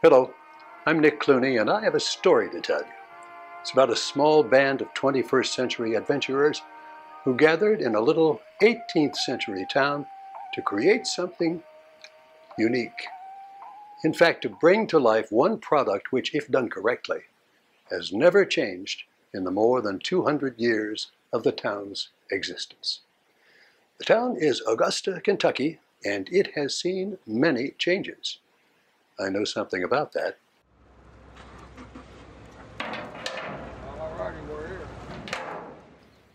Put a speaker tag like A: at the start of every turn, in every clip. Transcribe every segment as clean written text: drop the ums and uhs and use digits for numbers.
A: Hello, I'm Nick Clooney, and I have a story to tell you. It's about a small band of 21st century adventurers who gathered in a little 18th century town to create something unique. In fact, to bring to life one product which, if done correctly, has never changed in the more than 200 years of the town's existence. The town is Augusta, Kentucky, and it has seen many changes. I know something about that.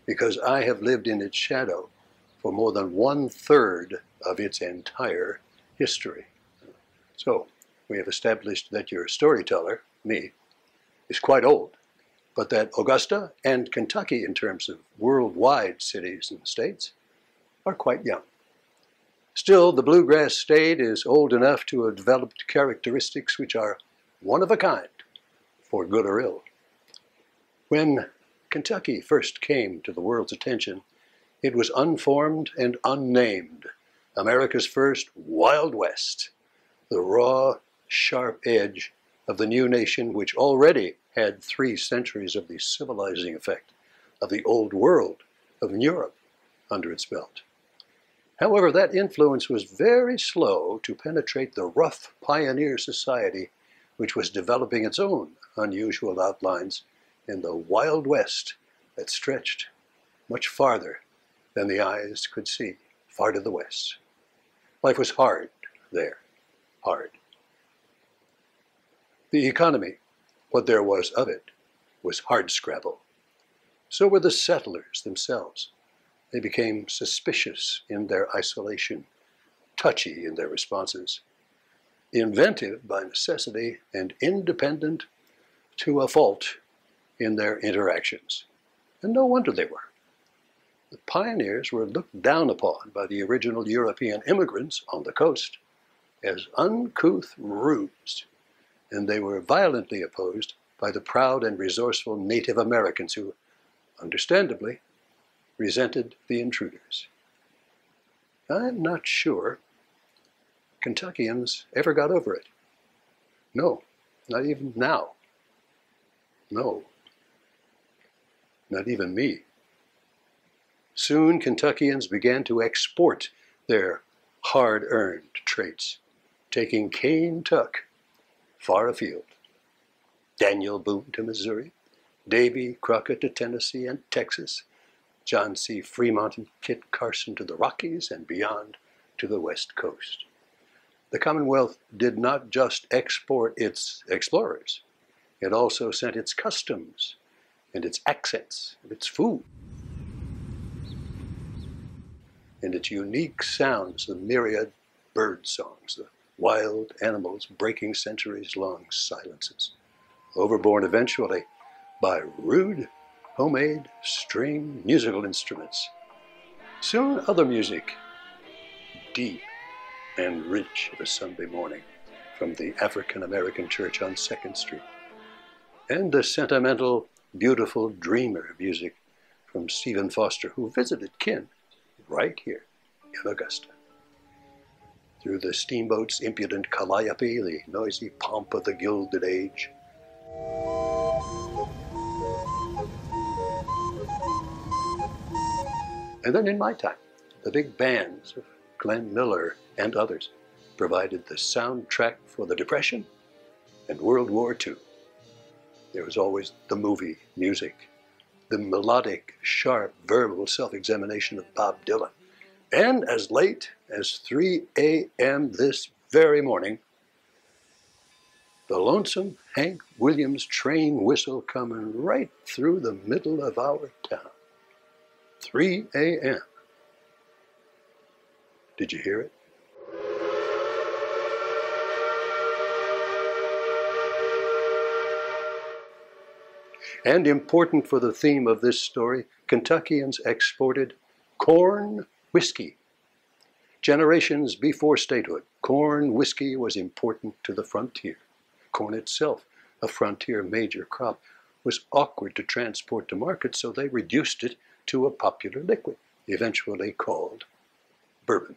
A: Because I have lived in its shadow for more than 1/3 of its entire history. So, we have established that your storyteller, me, is quite old, but that Augusta and Kentucky, in terms of worldwide cities and states, are quite young. Still, the bluegrass state is old enough to have developed characteristics which are one of a kind, for good or ill. When Kentucky first came to the world's attention, it was unformed and unnamed, America's first Wild West, the raw, sharp edge of the new nation which already had 3 centuries of the civilizing effect of the old world of Europe under its belt. However, that influence was very slow to penetrate the rough pioneer society which was developing its own unusual outlines in the Wild West that stretched much farther than the eyes could see, far to the west. Life was hard there, hard. The economy, what there was of it, was hardscrabble. So were the settlers themselves. They became suspicious in their isolation, touchy in their responses, inventive by necessity, and independent to a fault in their interactions. And no wonder they were. The pioneers were looked down upon by the original European immigrants on the coast as uncouth rubes, and they were violently opposed by the proud and resourceful Native Americans who, understandably, resented the intruders. I'm not sure Kentuckians ever got over it. No, not even now. No, not even me. Soon Kentuckians began to export their hard-earned traits, taking Cane Tuck far afield. Daniel Boone to Missouri, Davy Crockett to Tennessee and Texas, John C. Fremont and Kit Carson to the Rockies and beyond to the West Coast. The Commonwealth did not just export its explorers. It also sent its customs and its accents and its food and its unique sounds, the myriad bird songs, the wild animals breaking centuries-long silences, overborne eventually by rude homemade string musical instruments. Soon other music, deep and rich of a Sunday morning, from the African-American church on 2nd Street, and the sentimental, beautiful dreamer music from Stephen Foster, who visited kin right here in Augusta. Through the steamboat's impudent calliope, the noisy pomp of the Gilded Age, and then in my time, the big bands of Glenn Miller and others provided the soundtrack for the Depression and World War II. There was always the movie music, the melodic, sharp, verbal self-examination of Bob Dylan. And as late as 3 a.m. this very morning, the lonesome Hank Williams train whistle coming right through the middle of our town. 3 a.m. Did you hear it? And important for the theme of this story, Kentuckians exported corn whiskey. Generations before statehood, corn whiskey was important to the frontier. Corn itself, a frontier major crop, was awkward to transport to market, so they reduced it to a popular liquid. eventually called Bourbon.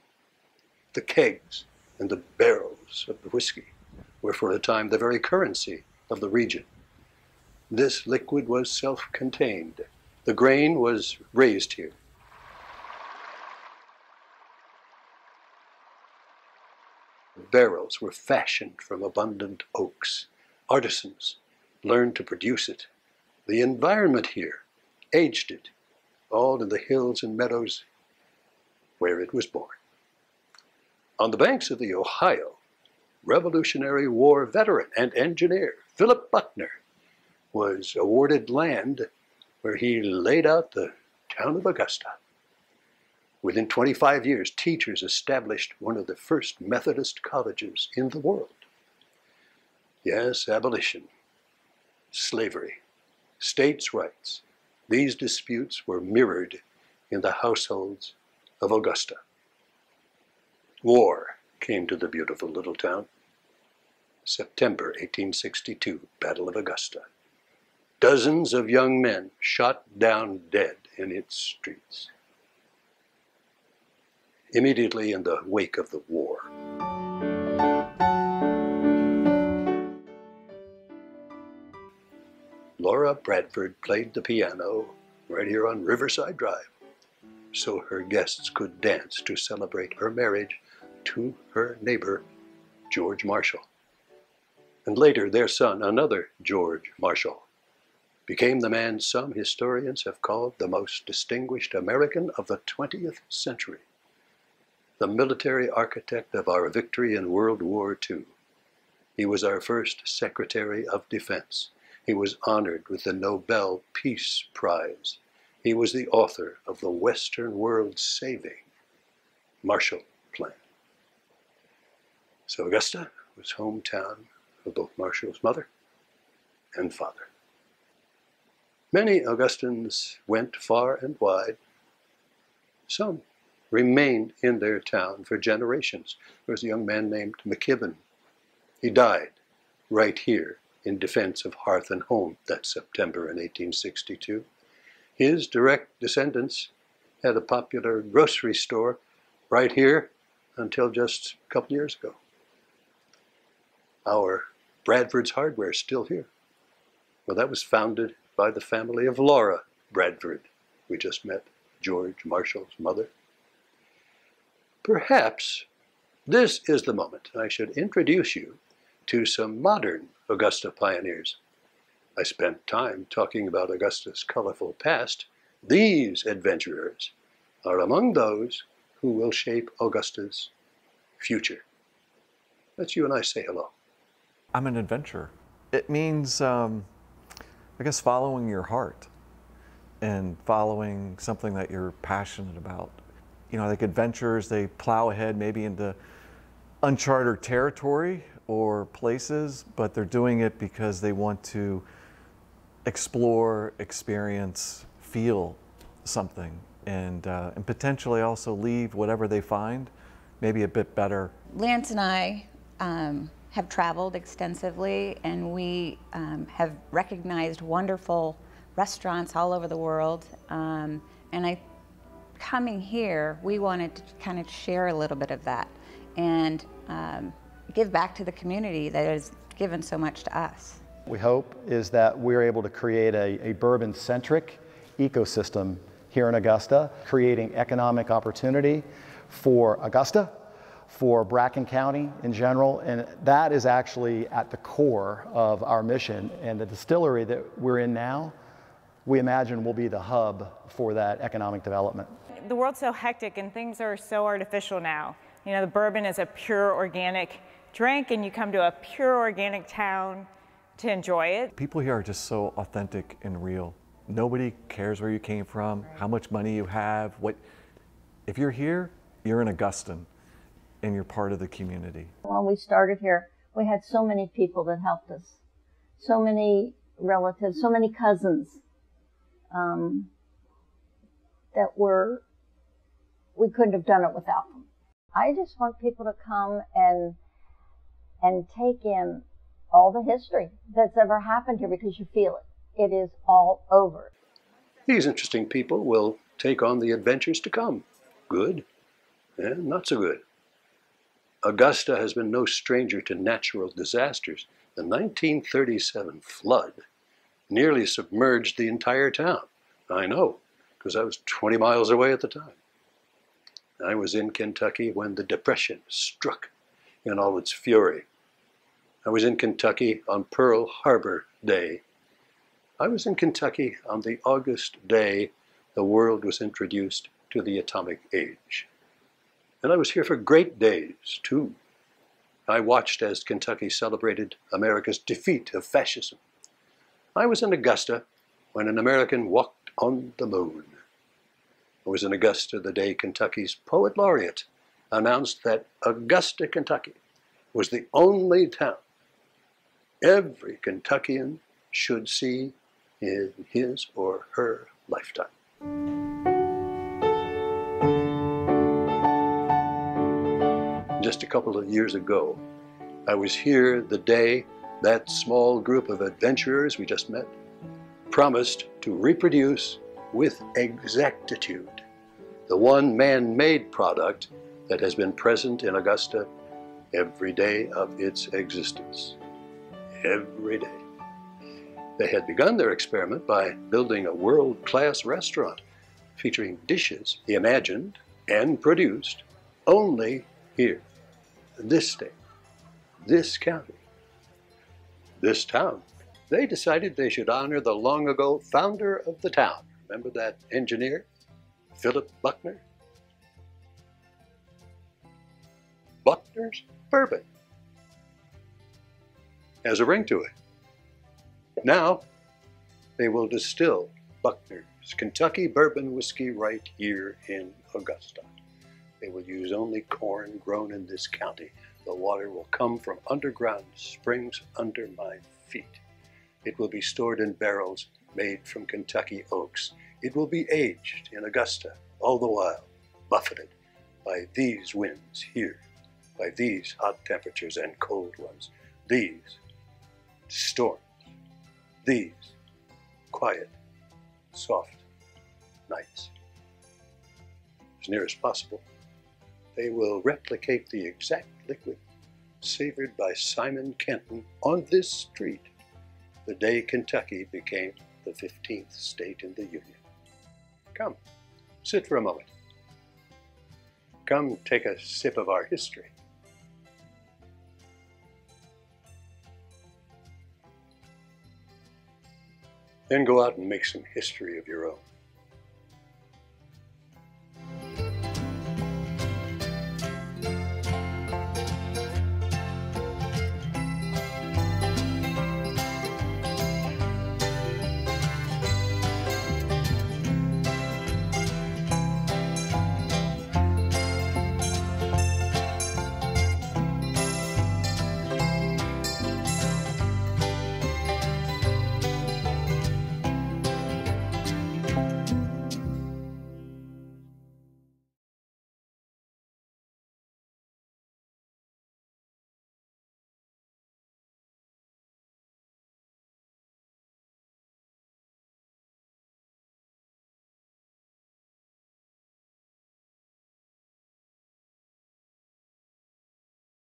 A: The kegs and the barrels of the whiskey were for a time the very currency of the region. This liquid was self-contained. The grain was raised here. Barrels were fashioned from abundant oaks. Artisans learned to produce it. The environment here aged it, all in the hills and meadows where it was born. On the banks of the Ohio, Revolutionary War veteran and engineer Philip Buckner was awarded land where he laid out the town of Augusta. Within 25 years, teachers established one of the first Methodist colleges in the world. Yes, abolition, slavery, states' rights, these disputes were mirrored in the households of Augusta. War came to the beautiful little town. September 1862, Battle of Augusta. Dozens of young men shot down dead in its streets. Immediately in the wake of the war, Laura Bradford played the piano right here on Riverside Drive, so her guests could dance to celebrate her marriage to her neighbor, George Marshall. And later, their son, another George Marshall, became the man some historians have called the most distinguished American of the 20th century, the military architect of our victory in World War II. He was our first Secretary of Defense. He was honored with the Nobel Peace Prize. He was the author of the Western World Saving Marshall Plan. So Augusta was hometown of both Marshall's mother and father. Many Augustans went far and wide. Some remained in their town for generations. There was a young man named McKibben. He died right here in defense of hearth and home that September in 1862. His direct descendants had a popular grocery store right here until just a couple years ago. Our Bradford's Hardware is still here. Well, that was founded by the family of Laura Bradford. We just met George Marshall's mother. Perhaps this is the moment I should introduce you to some modern Augusta pioneers. I spent time talking about Augusta's colorful past. These adventurers are among those who will shape Augusta's future. Let's you and I say hello.
B: I'm an adventurer. It means, I guess, following your heart and following something that you're passionate about. You know, like adventurers, they plow ahead maybe into uncharted territory or places, but they're doing it because they want to explore, experience, feel something, and potentially also leave whatever they find maybe a bit better.
C: Lance and I have traveled extensively, and we have recognized wonderful restaurants all over the world. Coming here, we wanted to kind of share a little bit of that and give back to the community that has given so much to us.
D: We hope is that we're able to create a bourbon-centric ecosystem here in Augusta, creating economic opportunity for Augusta, for Bracken County in general, and that is actually at the core of our mission. And the distillery that we're in now, we imagine will be the hub for that economic development.
E: The world's so hectic and things are so artificial now. You know, the bourbon is a pure organic drink, and you come to a pure organic town to enjoy it.
B: People here are just so authentic and real. Nobody cares where you came from, how much money you have. If you're here, you're an Augustan, and you're part of the community.
F: When we started here, we had so many people that helped us, so many relatives, so many cousins that we couldn't have done it without them. I just want people to come and take in all the history that's ever happened here, because you feel it. It is all over.
A: These interesting people will take on the adventures to come, good and not so good. Augusta has been no stranger to natural disasters. The 1937 flood nearly submerged the entire town. I know, because I was 20 miles away at the time. I was in Kentucky when the Depression struck in all its fury. I was in Kentucky on Pearl Harbor Day. I was in Kentucky on the August day the world was introduced to the atomic age. And I was here for great days, too. I watched as Kentucky celebrated America's defeat of fascism. I was in Augusta when an American walked on the moon. I was in Augusta the day Kentucky's poet laureate announced that Augusta, Kentucky was the only town every Kentuckian should see in his or her lifetime. Just a couple of years ago, I was here the day that small group of adventurers we just met promised to reproduce with exactitude the one man-made product that has been present in Augusta every day of its existence. Every day. They had begun their experiment by building a world-class restaurant featuring dishes imagined and produced only here, this state, this county, this town. They decided they should honor the long-ago founder of the town. Remember that engineer, Philip Buckner? Buckner's Bourbon has a ring to it. Now, they will distill Buckner's Kentucky Bourbon whiskey right here in Augusta. They will use only corn grown in this county. The water will come from underground springs under my feet. It will be stored in barrels made from Kentucky oaks. It will be aged in Augusta, all the while buffeted by these winds here, by these hot temperatures and cold ones, these storms, these quiet, soft nights. As near as possible, they will replicate the exact liquid savored by Simon Kenton on this street the day Kentucky became the 15th state in the Union. Come, sit for a moment. Come take a sip of our history. Then go out and make some history of your own.